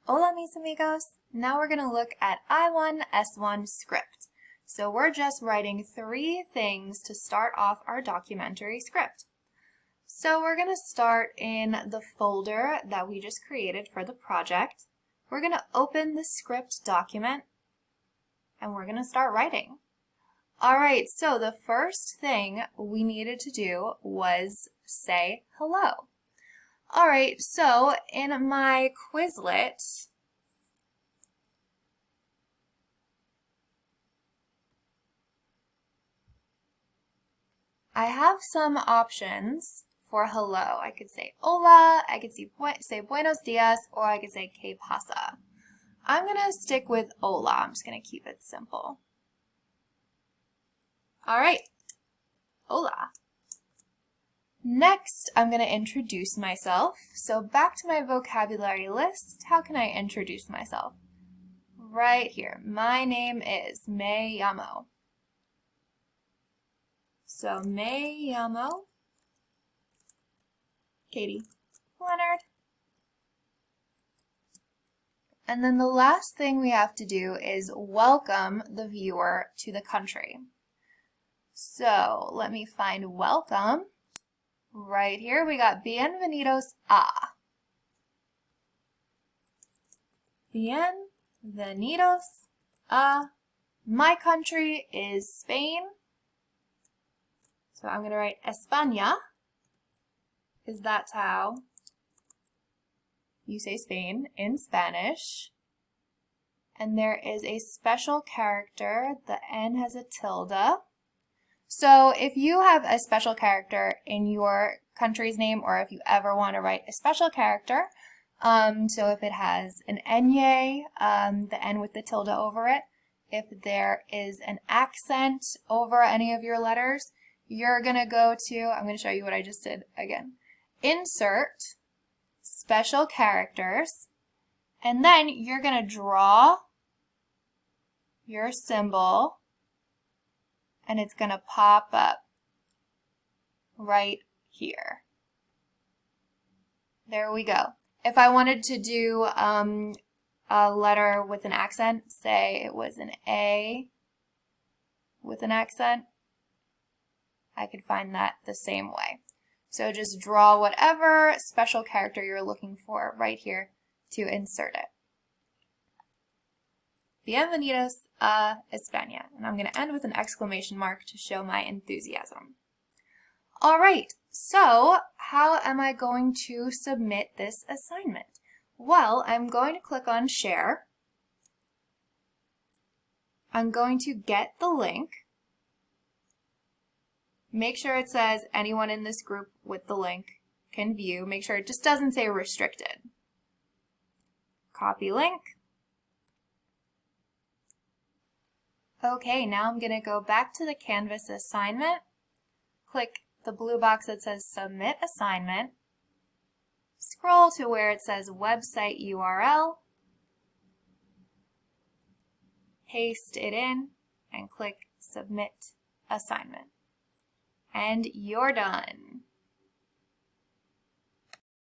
Hola mis amigos! Now we're going to look at I1S1 Script. So we're just writing 3 things to start off our documentary script. So we're going to start in the folder that we just created for the project. We're going to open the script document and we're going to start writing. Alright, so the first thing we needed to do was say hello. Alright, so in my Quizlet, I have some options for hello. I could say hola, I could say buenos dias, or I could say que pasa. I'm going to stick with hola. I'm just going to keep it simple. Alright, hola. Next, I'm going to introduce myself. So back to my vocabulary list, how can I introduce myself? Right here. My name is Me llamo. So Me llamo Katie Leonard. And then the last thing we have to do is welcome the viewer to the country. So let me find welcome. Right here we got bienvenidos a. Bienvenidos a. My country is Spain. So I'm going to write España, because that's how you say Spain in Spanish. And there is a special character. The N has a tilde. So if you have a special character in your country's name, or if you ever want to write a special character, so if it has an enye, the N with the tilde over it, if there is an accent over any of your letters, you're going to go to, I'm going to show you what I just did again. Insert, special characters, and then you're going to draw your symbol, and it's going to pop up right here. There we go. If I wanted to do a letter with an accent, say it was an A with an accent, I could find that the same way. So just draw whatever special character you're looking for right here to insert it. Bienvenidos a España. And I'm going to end with an exclamation mark to show my enthusiasm. Alright, so how am I going to submit this assignment? Well, I'm going to click on Share. I'm going to get the link. Make sure it says anyone in this group with the link can view. Make sure it just doesn't say restricted. Copy link. Okay, now I'm going to go back to the Canvas assignment. Click the blue box that says Submit Assignment. Scroll to where it says Website URL. Paste it in and click Submit Assignment. And you're done.